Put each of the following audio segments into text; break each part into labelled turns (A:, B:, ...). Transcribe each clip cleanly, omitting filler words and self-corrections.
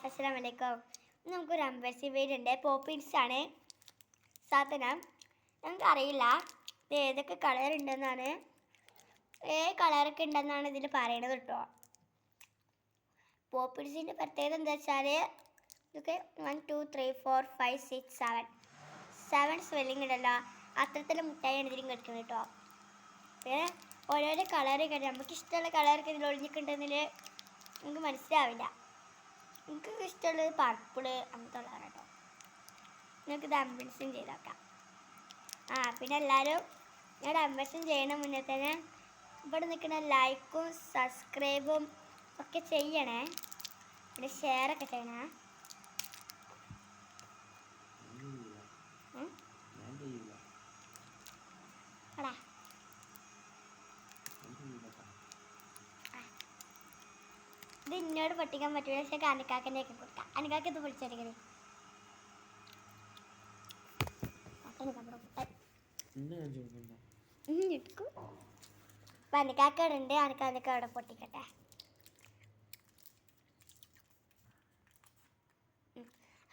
A: അസ്സലാമു അലൈക്കും. നമുക്കൊരു അമ്പസി വീടുണ്ട്. പോപ്പിൻസാണ് സാധനം. ഞങ്ങൾക്കറിയില്ല ഇത് ഏതൊക്കെ കളർ ഉണ്ടെന്നാണ്, കളറൊക്കെ ഉണ്ടെന്നാണ് ഇതിൽ പറയണത് കേട്ടോ. പോപ്പിൻസിൻ്റെ പ്രത്യേകത എന്താ വെച്ചാൽ ഇതൊക്കെ 1 2 3 4 5 6 7 സ്വെല്ലിംഗ് ഉണ്ടല്ലോ, അത്തരത്തിലുള്ള മുട്ടായാണ് ഇതിലും കിടക്കുന്നത് കേട്ടോ. പിന്നെ ഓരോരോ കളറൊക്കെ നമുക്ക് ഇഷ്ടമുള്ള കളറൊക്കെ ഇതിൽ ഒളിഞ്ഞിട്ടുണ്ടെന്നതിൽ നമുക്ക് മനസ്സിലാവില്ല. എനിക്ക് ഇഷ്ടമുള്ളത് പർപ്പിള് അങ്ങനത്തെ കളർ കേട്ടോ. നിങ്ങൾക്ക് ഇത് അമ്പൻഷൻ ചെയ്ത് നോക്കാം. പിന്നെ എല്ലാവരും ഞങ്ങളുടെ അമ്പൻഷൻ ചെയ്യണ മുന്നേ തന്നെ ഇവിടെ നിൽക്കുന്ന ലൈക്കും സബ്സ്ക്രൈബും ഒക്കെ ചെയ്യണേ, പിന്നെ ഷെയറൊക്കെ ചെയ്യണേ. ഇത് ഇന്നോട് പൊട്ടിക്കാൻ പറ്റില്ല, പക്ഷേ അനക്കാക്കൻ്റെ ഒക്കെ കൊടുക്കാം. അനക്കാക്ക് ഇത് പൊളിച്ചെടുക്കണേ. എടുക്കും. അപ്പം അനക്കാക്കടുണ്ട്, അനക്കാനൊക്കെ അവിടെ പൊട്ടിക്കട്ടെ.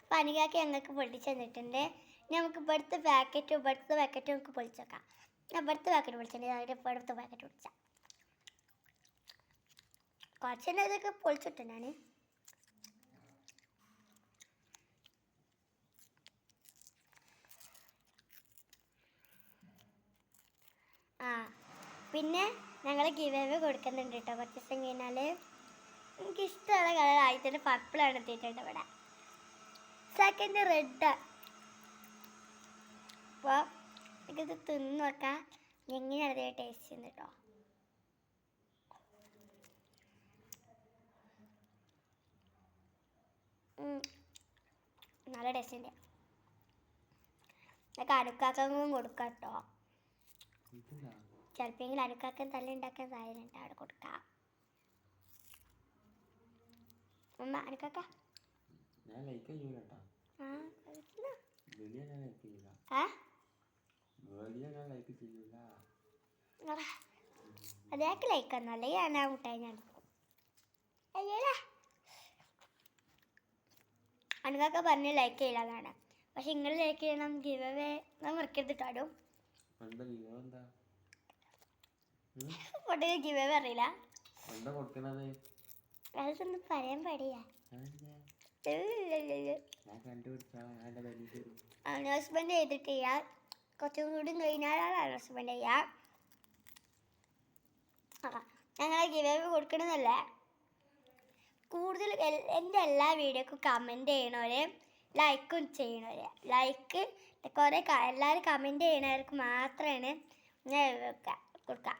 A: അപ്പം അനക്കാക്ക ഞങ്ങൾക്ക് പൊളിച്ച് തന്നിട്ടുണ്ട്. നമുക്ക് ഇവിടുത്തെ പാക്കറ്റും നമുക്ക് പൊളിച്ചേക്കാം. ഞാൻ ഇവിടുത്തെ പാക്കറ്റ് പൊളിച്ചിട്ടുണ്ട്, അതിൻ്റെ ഇവിടുത്തെ പാക്കറ്റ് പൊളിച്ചാൽ കുറച്ച് തന്നെ ഇതൊക്കെ പൊളിച്ചിട്ട് ഞാൻ. പിന്നെ ഞങ്ങൾ ഗിവ് അവേ കൊടുക്കുന്നുണ്ട് കേട്ടോ. കുറച്ച് ദിവസം കഴിഞ്ഞാൽ എനിക്കിഷ്ടമുള്ള കളർ ആദ്യത്തെ പർപ്പിളാണ് എത്തിയിട്ടുണ്ട് ഇവിടെ. Second red. അപ്പോൾ എനിക്കിത് തിന്ന് നോക്കാം എങ്ങനെയാണ് അതേ ടേസ്റ്റ് ചെയ്യുന്നത് കേട്ടോ. നല്ല ടേസ്റ്റ് ഉണ്ട്. ഇതൊക്കെ അനുക്കാക്കും കൊടുക്കാം കേട്ടോ. ചിലപ്പോൾ അനുക്കാക്കൻ തല്ല ഉണ്ടാക്കാൻ സാധനം അവിടെ കൊടുക്കാം. അമ്മ അനുക്കാക്ക അതേക്ക് ലൈക്കൊന്നും അല്ലെങ്കിൽ ഞാൻ ആ മുട്ടായി ഞാൻ അയ്യടാ. അനുക്കാക്ക പറഞ്ഞ് ലൈക്ക് ചെയ്യില്ലെന്നാണ്, പക്ഷെ നിങ്ങൾ ലൈക്ക് ചെയ്യണം. ഗിവ് അവേ മുറിക്കെടുത്തിട്ടാടും. ഗിവ് അവേ അറിയില്ല, അതൊന്നും പറയാൻ പാടില്ല. അനൗൺസ്മെന്റ് ചെയ്തിട്ടില്ല, കുറച്ചും കൂടി കഴിഞ്ഞാലാണ് അനൗൺസ്മെന്റ് ചെയ്യാം. ഞങ്ങൾ ഗിവ് അവേ കൊടുക്കണമെന്നല്ലേ. കൂടുതൽ എൻ്റെ എല്ലാ വീഡിയോക്കും കമൻറ്റ് ചെയ്യണവരെ ലൈക്കും ചെയ്യണവരെ ലൈക്ക് കുറേ എല്ലാവരും കമൻറ്റ് ചെയ്യണവർക്ക് മാത്രമാണ് ഞാൻ കൊടുക്കാം.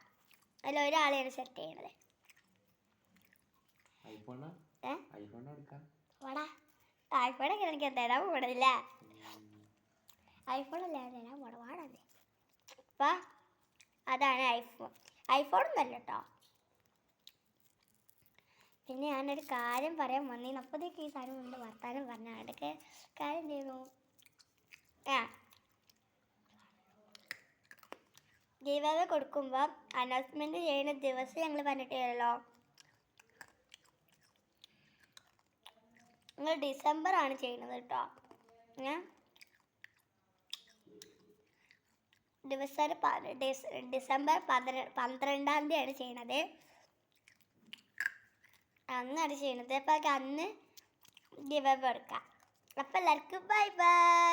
A: അതിൽ ഒരാളെയാണ് സെലക്ട് ചെയ്യണത്. ഐഫോണൊക്കെ എനിക്ക് തരാൻ പോണില്ല. ഐഫോണല്ല തരാൻ പോണ പാടല്ലേ. അപ്പം അതാണ് ഐഫോണൊന്നല്ല കേട്ടോ. പിന്നെ ഞാനൊരു കാര്യം പറയാൻ വന്നിരുന്നു, അപ്പോഴത്തേക്ക് ഈ സാധനം കൊണ്ട് വർത്താനം പറഞ്ഞ അവിടെയൊക്കെ കാര്യം ചെയ്യുന്നു. ഗിവ് അവേ കൊടുക്കുമ്പോൾ അനൗൺസ്മെൻറ്റ് ചെയ്യുന്ന ദിവസം ഞങ്ങൾ പറഞ്ഞിട്ടില്ലല്ലോ. നിങ്ങൾ ഡിസംബറാണ് ചെയ്യുന്നത് കേട്ടോ. ഡിസംബർ 12-ാം തീയതിയാണ് ചെയ്യണത്. അന്നാണ് ചെയ്യണത്. അപ്പം അന്ന് ഗിവ് അവേ കൊടുക്കാം. അപ്പം എല്ലാവർക്കും ബൈ ബൈ.